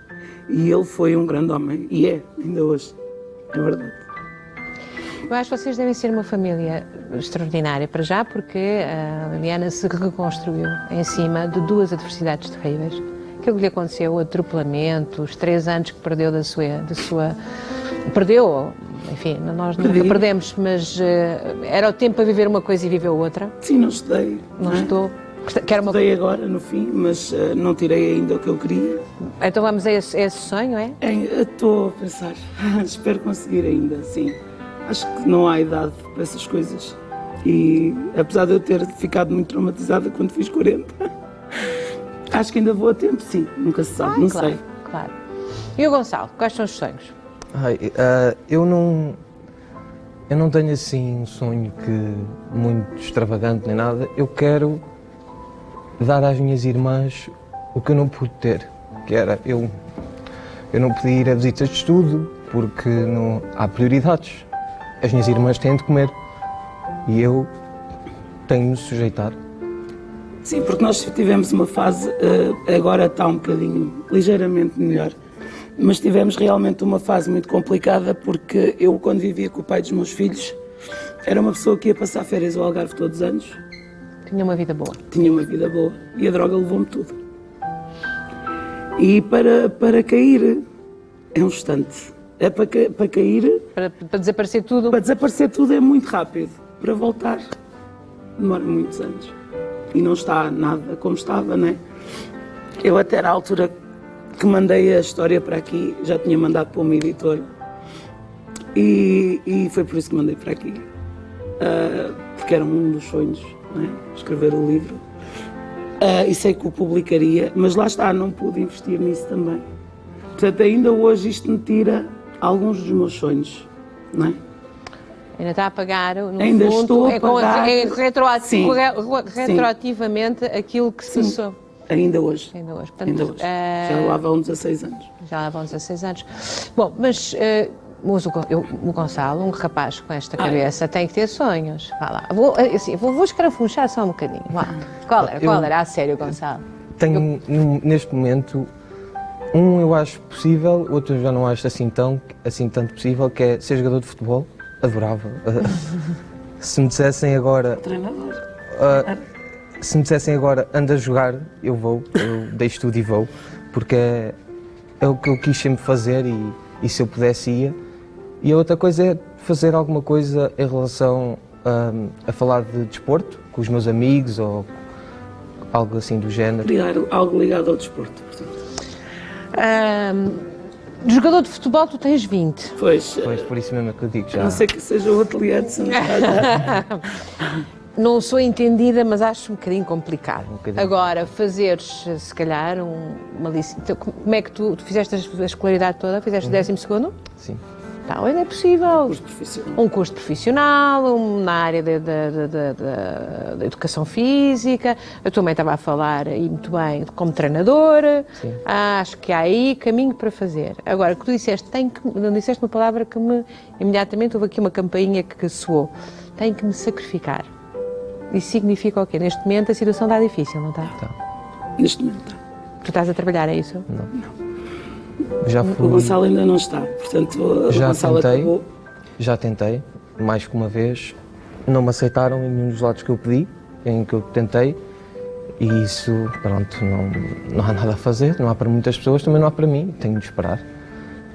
E ele foi um grande homem. E é, ainda hoje. É verdade. Eu acho que vocês devem ser uma família extraordinária, para já, porque a Liliana se reconstruiu em cima de 2 adversidades terríveis. Aquilo que lhe aconteceu, o atropelamento, os 3 anos que perdeu perdeu enfim, nós nunca perdemos, mas era o tempo para viver uma coisa e viver outra. Sim, não estudei. Não é? estou. Quero uma... Estudei agora, no fim, mas não tirei ainda o que eu queria. Então vamos a esse sonho, é? Estou a pensar, espero conseguir ainda, sim. Acho que não há idade para essas coisas. E apesar de eu ter ficado muito traumatizada quando fiz 40, acho que ainda vou a tempo, sim. Nunca se sabe, não claro, sei. Claro. E o Gonçalo, quais são os sonhos? Eu não tenho assim um sonho muito extravagante nem nada. Eu quero dar às minhas irmãs o que eu não pude ter, que era eu não podia ir a visitas de estudo porque não há prioridades. As minhas irmãs têm de comer e eu tenho de me sujeitar. Sim, porque nós tivemos uma fase, agora está um bocadinho ligeiramente melhor, mas tivemos realmente uma fase muito complicada porque eu, quando vivia com o pai dos meus filhos, era uma pessoa que ia passar férias ao Algarve todos os anos. Tinha uma vida boa. Tinha uma vida boa e a droga levou-me tudo. E para cair é um instante. É para cair... Para desaparecer tudo? Para desaparecer tudo é muito rápido. Para voltar demora muitos anos. E não está nada como estava, não é? Eu até na altura que mandei a história para aqui, já tinha mandado para uma editora. E foi por isso que mandei para aqui. Porque era um dos sonhos, não é? Escrever o livro. E sei que o publicaria, mas lá está, não pude investir nisso também. Portanto, ainda hoje isto me tira alguns dos meus sonhos, não é? Ainda está a pagar, no ainda fundo, estou a pagar. Retroativamente aquilo que se passou. Ainda hoje. Portanto, ainda hoje. Já lá vão 16 anos. Já lá vão 16 anos. Bom, mas o Gonçalo, um rapaz com esta cabeça, tem que ter sonhos. Vá lá. Vou escarafunchar só um bocadinho. Vá. Qual era? A sério, Gonçalo? Tenho, neste momento, um eu acho possível, outro eu já não acho assim tanto possível, que é ser jogador de futebol. Adorava. Se me dissessem agora... Treinador. Se me dissessem agora, anda a jogar, eu deixo tudo e vou, porque é o que eu quis sempre fazer e se eu pudesse ia. E a outra coisa é fazer alguma coisa em relação a falar de desporto, com os meus amigos ou algo assim do género. Criar algo ligado ao desporto, portanto. Jogador de futebol, tu tens 20. Pois, por isso mesmo é que eu digo já. A não ser que seja o ateliê de Santa Não sou entendida, mas acho um bocadinho complicado. Agora, fazeres, se calhar, uma licença... Como é que tu fizeste a escolaridade toda? Fizeste o 12º? Sim. Então, ainda é possível. Um curso profissional, na área da educação física. A tua mãe estava a falar, e muito bem, como treinadora. Sim. Acho que há aí caminho para fazer. Agora, o que tu disseste, não disseste uma palavra que imediatamente houve aqui uma campainha que soou. Tenho que me sacrificar. Isso significa o quê? Neste momento a situação está difícil, não está? Tá. Neste momento está. Tu estás a trabalhar, é isso? Não. Já fui... O Gonçalo ainda não está, portanto o Gonçalo acabou. Já tentei, mais que uma vez, não me aceitaram em nenhum dos lados que eu pedi, em que eu tentei, e isso, pronto, não há nada a fazer, não há para muitas pessoas, também não há para mim, tenho de esperar.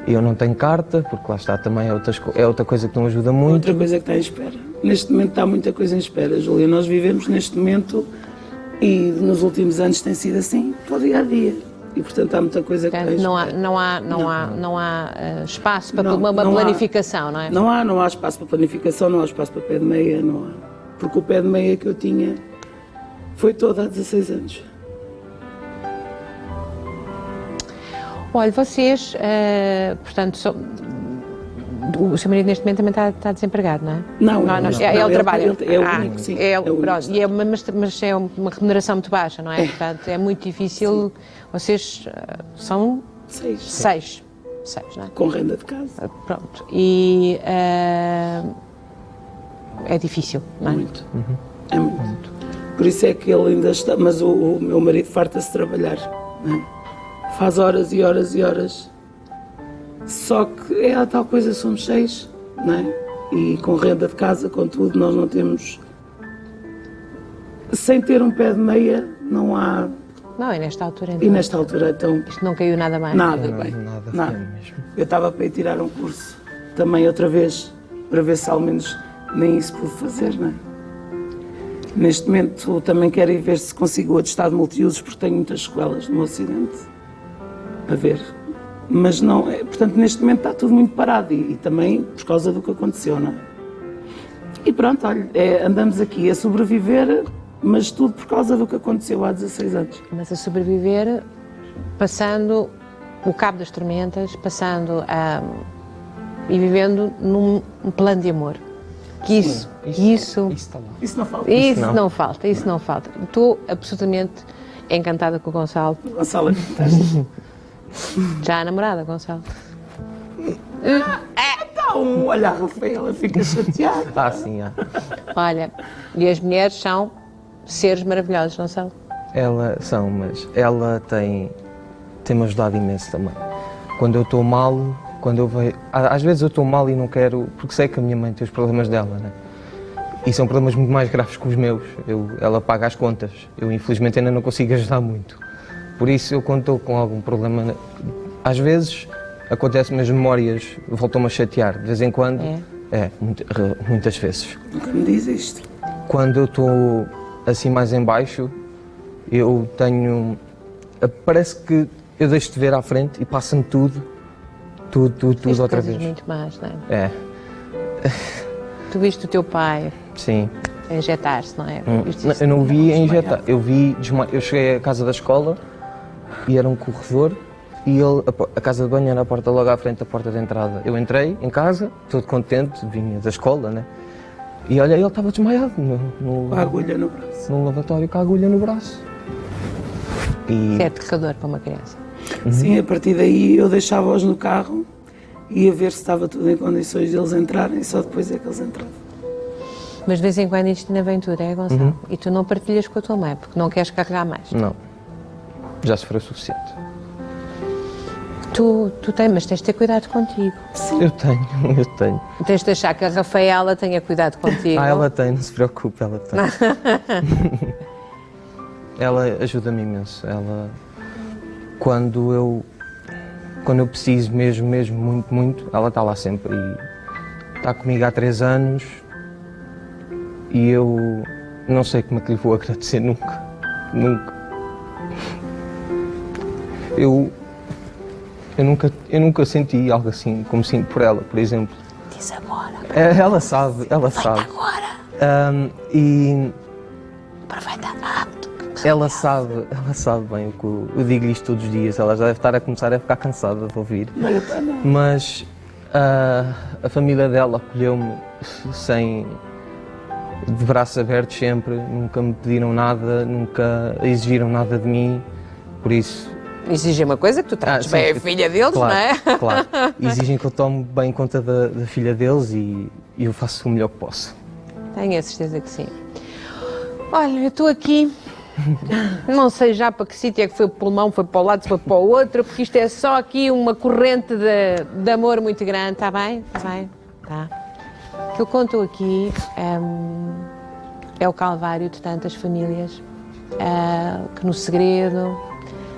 Eu não tenho carta, porque lá está também é outra coisa que não ajuda muito. Outra coisa que está em espera. Neste momento está muita coisa em espera, Júlia. Nós vivemos neste momento e nos últimos anos tem sido assim, para o dia a dia. E portanto há muita coisa que está em espera. Não há espaço para uma planificação, não é? Não há espaço para planificação, não há espaço para pé de meia, não há. Porque o pé de meia que eu tinha foi todo há 16 anos. Olha, vocês, portanto, o seu marido neste momento também está desempregado, não é? Não. Ele trabalha. É o único, sim. Mas é uma remuneração muito baixa, não é? Portanto, é muito difícil. Sim. Vocês são 6, não é? Com renda de casa. Pronto. E é difícil, não é? Muito. É muito. Por isso é que ele ainda está... Mas o meu marido farta-se de trabalhar, não é? Faz horas e horas e horas. Só que é a tal coisa, somos 6, não é? E com renda de casa, com tudo, nós não temos... Sem ter um pé de meia, não há... Não, e nesta altura então... E nesta altura, então... Isto não caiu nada mais? Nada bem. Nada. Mesmo. Eu estava para ir tirar um curso também outra vez, para ver se ao menos nem isso pude fazer, não é? Neste momento também quero ir ver se consigo o atestado multiusos, porque tenho muitas sequelas no acidente, a ver. Mas não, portanto, neste momento está tudo muito parado e também por causa do que aconteceu, não é? E pronto, olha, andamos aqui a sobreviver, mas tudo por causa do que aconteceu há 16 anos. Mas a sobreviver, passando o cabo das tormentas, e vivendo num plano de amor. Que isso Isso não falta. Isso não falta. Estou absolutamente encantada com o Gonçalo. Gonçalo, é fantástico. Já a namorada, Gonçalo. Então, olha, a Rafaela fica chateada. Sim, Olha, e as mulheres são seres maravilhosos, não são? Mas ela tem-me ajudado imenso também. Quando eu estou mal, às vezes eu estou mal e não quero, porque sei que a minha mãe tem os problemas dela, né? E são problemas muito mais graves que os meus. Ela paga as contas. Eu, infelizmente, ainda não consigo ajudar muito. Por isso, eu quando estou com algum problema, às vezes acontece-me as memórias, voltam-me a chatear. De vez em quando, muitas vezes. Nunca me diz isto. Quando eu estou assim mais em baixo, eu tenho... Parece que eu deixo de ver à frente e passa-me tudo outra vez. Muito mais, não é? É. Tu viste o teu pai Sim. a injetar-se, não é? Eu não o vi a injetar. Eu cheguei à casa da escola e era um corredor e a casa de banho era a porta logo à frente da porta de entrada. Eu entrei em casa, todo contente, vinha da escola, né? E olha, ele estava desmaiado Com a agulha no braço. no lavatório com a agulha no braço. Isso é aterrador para uma criança. Sim, a partir daí eu deixava-os no carro e ia ver se estava tudo em condições de eles entrarem, só depois é que eles entravam. Mas de vez em quando isto na aventura, é, Gonçalo? E tu não partilhas com a tua mãe, porque não queres carregar mais. Não. Já se foi o suficiente. Tu tens, mas tens de ter cuidado contigo. Eu tenho. Tens de deixar que a Rafaela tenha cuidado contigo. Ela tem, não se preocupe, ela tem. Ela ajuda-me imenso. Quando eu preciso mesmo, muito, ela está lá sempre. E está comigo há 3 anos e eu não sei como é que lhe vou agradecer nunca. Eu nunca senti algo assim como sinto por ela, por exemplo. Diz agora. Ela sabe. Agora. E Aproveita rápido. ela sabe bem o que eu digo-lhe isto todos os dias. Ela já deve estar a começar a ficar cansada de ouvir. Mas a família dela acolheu-me de braços abertos sempre. Nunca me pediram nada, nunca exigiram nada de mim. Por isso... Exigem uma coisa, que tu trates bem a filha deles, claro, não é? Claro. Exigem que eu tome bem conta da filha deles e eu faço o melhor que posso. Tenho a certeza que sim. Olha, eu estou aqui, não sei já para que sítio é que foi o pulmão, foi para o lado, foi para o outro, porque isto é só aqui uma corrente de amor muito grande, está bem? Está bem? Tá. O que eu conto aqui é o calvário de tantas famílias que no segredo,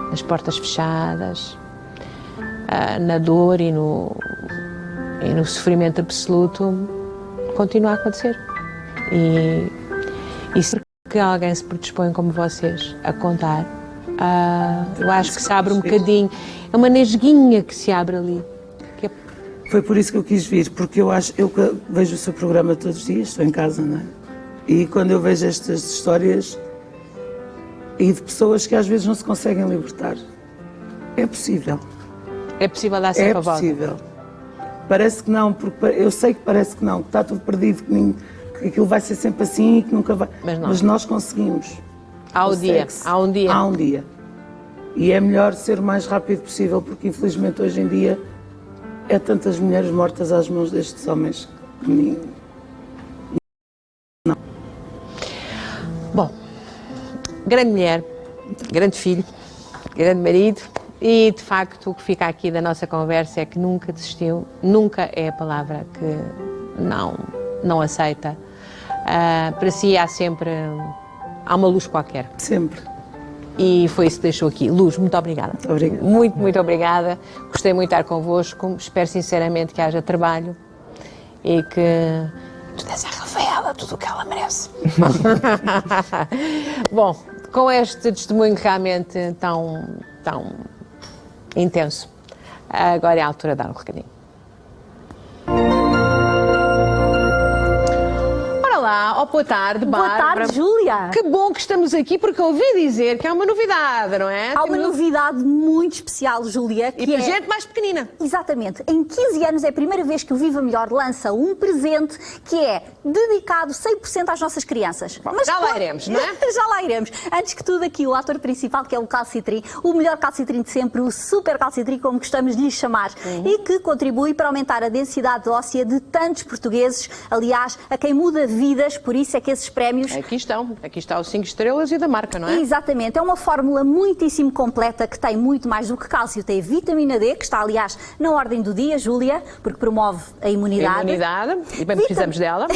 nas portas fechadas, na dor e no sofrimento absoluto, continua a acontecer. E se que alguém se predispõe como vocês a contar, eu acho que se abre um bocadinho, é uma nesguinha que se abre ali. Foi por isso que eu quis vir, porque eu vejo o seu programa todos os dias, estou em casa, não é? E quando eu vejo estas histórias e de pessoas que às vezes não se conseguem libertar, é possível. É possível dar sempre a volta? É possível. Parece que não, porque eu sei que parece que não, que está tudo perdido, que aquilo vai ser sempre assim e que nunca vai... Mas nós conseguimos. Há um dia. Há um dia. E é melhor ser o mais rápido possível, porque infelizmente hoje em dia é tantas mulheres mortas às mãos destes homens que não. Bom, grande mulher, grande filho, grande marido e, de facto, o que fica aqui da nossa conversa é que nunca desistiu, nunca é a palavra que não aceita. Para si há uma luz qualquer. Sempre. E foi isso que deixou aqui. Luz, muito obrigada. Obrigada. Muito obrigada. Gostei muito de estar convosco. Espero sinceramente que haja trabalho e que tu dês à Rafaela tudo o que ela merece. Bom, com este testemunho realmente tão intenso, agora é a altura de dar um recadinho. Olá, boa tarde, Bárbara. Boa tarde, Júlia. Que bom que estamos aqui, porque ouvi dizer que há uma novidade, não é? Há uma novidade muito especial, Júlia, que E para gente mais pequenina. Exatamente. Em 15 anos é a primeira vez que o Viva Melhor lança um presente que é dedicado 100% às nossas crianças. Bom, já lá iremos, não é? Já lá iremos. Antes que tudo aqui, o ator principal, que é o Calcitrim, o melhor Calcitrim de sempre, o Super Calcitrim, como gostamos de lhe chamar, e que contribui para aumentar a densidade óssea de tantos portugueses, aliás, a quem muda vidas, por isso é que esses prémios... Aqui está o 5 estrelas e da marca, não é? Exatamente, é uma fórmula muitíssimo completa que tem muito mais do que cálcio. Tem vitamina D, que está, aliás, na ordem do dia, Júlia, porque promove a imunidade. E bem precisamos dela.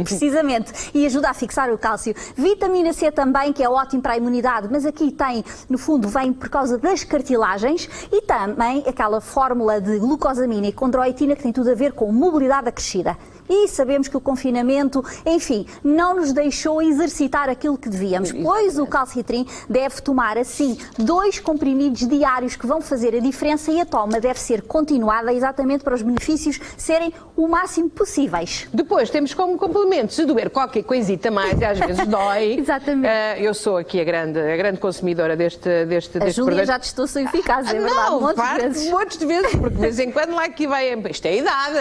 Precisamente, e ajuda a fixar o cálcio. Vitamina C também, que é ótimo para a imunidade, mas aqui tem, no fundo, vem por causa das cartilagens, e também aquela fórmula de glucosamina e condroitina que tem tudo a ver com mobilidade acrescida. E sabemos que o confinamento, enfim, não nos deixou exercitar aquilo que devíamos, pois o Calcitrim deve tomar, assim, 2 comprimidos diários que vão fazer a diferença, e a toma deve ser continuada exatamente para os benefícios serem o máximo possíveis. Depois temos como complemento, se doer qualquer coisita mais, e às vezes dói. Exatamente. Eu sou aqui a grande consumidora deste A Júlia produto. já testou sua eficácia, é verdade, Não, montes de vezes, porque de vez em quando lá aqui vai... Isto é idade.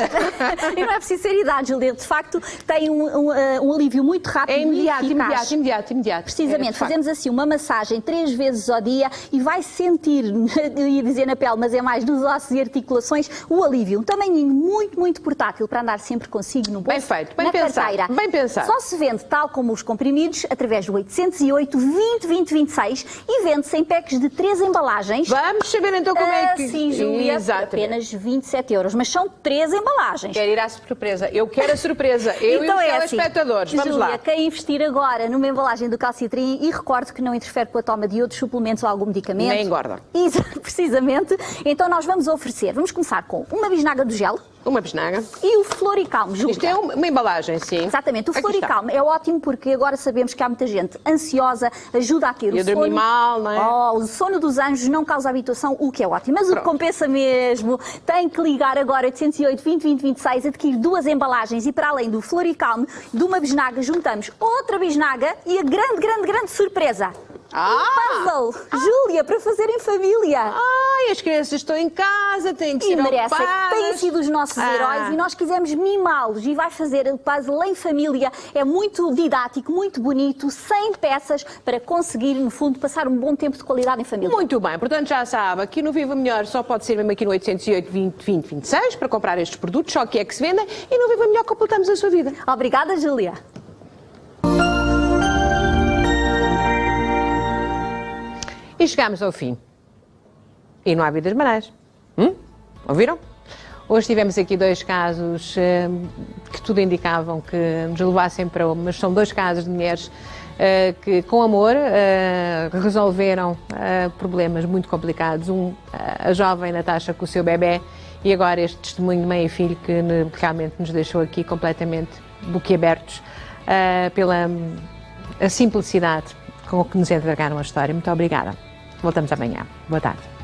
E não é preciso ser idade, Júlia, de facto tem um alívio muito rápido É e eficaz. imediato. Precisamente, fazemos assim uma massagem 3 vezes ao dia e vai sentir, eu ia dizer na pele, mas é mais nos ossos e articulações, o alívio. Um tamanhinho muito portátil para andar sempre consigo no bolso. Bem feito, bem na pensado, carteira. bem pensado. Só se vende, tal como os comprimidos, através do 808 20 20 26 e vende-se em packs de 3 embalagens. Vamos saber então como é que... Sim, Júlia, Exatamente. apenas 27 €, mas são 3 embalagens. Quero ir à surpresa. Eu quero a surpresa. Eu Então e os é assim, telespectadores. Vamos Júlia, lá. quem investir agora numa embalagem do Calcitrim, e recordo que não interfere com a toma de outros suplementos ou algum medicamento. Nem engorda. Precisamente. Então nós vamos oferecer, vamos começar com uma bisnaga do gel Uma bisnaga. e o Floricalme, Júlia. Isto é uma embalagem, sim. Exatamente, o Aqui Floricalme é ótimo porque agora sabemos que há muita gente ansiosa, ajuda a ter o a dormir sono. mal, não é? O sono dos anjos não causa habituação, o que é ótimo. Mas o que Pronto. compensa mesmo, tem que ligar agora 808 20 20 26, adquirir 2 embalagens e, para além do Floricalme, de uma bisnaga, juntamos outra bisnaga e a grande surpresa. Um puzzle, Júlia, para fazer em família. Ai, as crianças estão em casa, têm que E ser merecem, ocupadas. têm sido os nossos heróis, e nós quisemos mimá-los, e vai fazer o puzzle em família. É muito didático, muito bonito, 100 peças para conseguir, no fundo, passar um bom tempo de qualidade em família. Muito bem, portanto já sabe, aqui no Viva Melhor só pode ser mesmo aqui no 808 20 20 26 para comprar estes produtos, só que é que se vendem, e no Viva Melhor completamos a sua vida. Obrigada, Júlia. E chegámos ao fim. E não há vidas banais. Ouviram? Hoje tivemos aqui 2 casos que tudo indicavam que nos levassem para... Mas são 2 casos de mulheres que, com amor, resolveram problemas muito complicados. A jovem Natasha com o seu bebê, e agora este testemunho de mãe e filho que realmente nos deixou aqui completamente boquiabertos pela a simplicidade com que nos entregaram a história. Muito obrigada. Voltamos amanhã. Boa tarde.